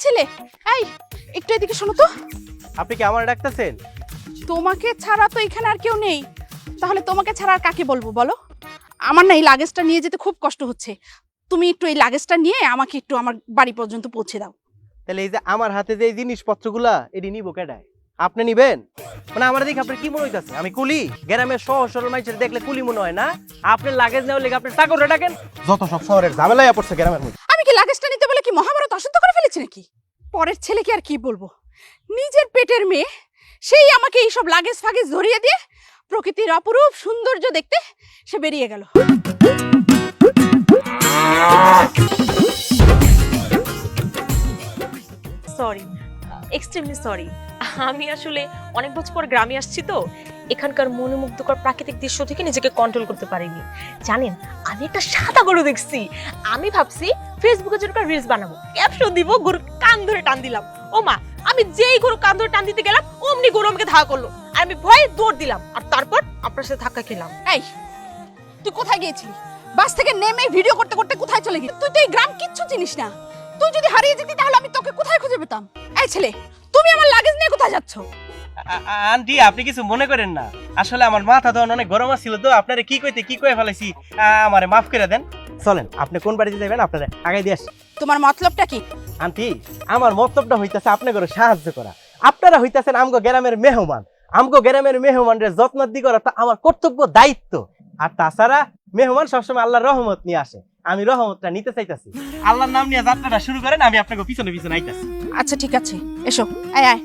ছেলে, এই একটু এদিকে শোনো তো। আপনি কি আমার ডাকতেছেন? তোমাকে ছাড়া তো এখানে আর কেউ নেই, তাহলে তোমাকে ছাড়া আর কাকে বলবো বলো? আমার না এই লাগেজটা নিয়ে যেতে খুব কষ্ট হচ্ছে, তুমি একটু এই লাগেজটা নিয়ে আমাকে একটু আমার বাড়ি পর্যন্ত পৌঁছে দাও। তাহলে এই যে আমার হাতে যে এই জিনিসপত্রগুলা এটি নিব কেডায়? আপনি নিবেন? মানে আমার দিকে আপনার কি মনে হইতাছে আমি কুলি? গ্রামের সহজ সরল মানুষের দেখলে কুলি মনে হয় না? আপনার লাগেজ নেওয়ার লেগে আপনি চাকরটা ডাকেন, যত সব শহরের ঝামেলায় পড়ছে গ্রামের মধ্যে। আমি কি লাগেজটা নিতে বলে কি মহাভারত অশুদ্ধ করে ফেলেছি নাকি? পরের ছেলেকে আর কি বলবো, নিজের পেটের মেয়ে সেই আমাকে এইসব লাগেজ ফাগেজ ধরিয়ে দিয়ে প্রকৃতির অপরূপ সৌন্দর্য দেখতে সে বেরিয়ে গেল। Sorry, extremely sorry. আমি আসলে অনেক বছর পর গ্রামে আসছি তো, এখানকার মনোমুগ্ধকর প্রাকৃতিক দৃশ্য থেকে নিজেকে কন্ট্রোল করতে পারিনি। জানেন, আমি একটা সাদা গরু দেখছি, আমি ভাবছি ফেসবুকে জন্য রিলস বানাবো, ক্যাপশন দিব, গরুর কান ধরে টান দিলাম। ও মা, আমি যেই গরু কান ধরে টান দিতে গেলাম অমনি গরু আমাকে ধাওয়া করলো, আর আমি ভয়ে দৌড় দিলাম, আর তারপর আপনার সাথে ধাক্কা খেলাম। এই তুই কোথায় গিয়েছিলি? বাস থেকে নেমে ভিডিও করতে করতে কোথায় চলে গেলি? তুই তো এই গ্রাম কিচ্ছু চিনিস না, তুই যদি হারিয়ে যেতি তাহলে আমি তোকে কোথায় খুঁজে পেতাম? এই ছেলে, তুমি আমার লাগেজ নিয়ে কোথায় যাচ্ছ? আন্টি আপনি কিছু মনে করেন না, আসলে আমার মাথা তখন অনেক গরম ছিল তো, আপনারে কি কইতে কি কয়ে ফেলাইছি, আমারে মাফ করে দেন। চলেন আপনি কোন বাড়িতে যাবেন আপনারে আগাই দিয়ে আসি। তোমার মতলবটা কি? আন্টি আমার মতলবটা হইতাছে আপনাকে সাহায্য করা। আপনারা হইতাছেন আমগো গ্রামের মেহমান, আমগো গ্রামের মেহমানের যত্নদি করা তো আমার কর্তব্য, দায়িত্ব। আর তাছাড়া মেহমান সবসময় আল্লাহর রহমত নিয়ে আসে, আমি রহমতটা নিতে চাইতাছি। আল্লাহর নাম নিয়ে যাত্রাটা শুরু করেন, আমি আপনাকে পিছনে পিছনে আইতাছি। আচ্ছা ঠিক আছে, এসো, আয় আয়।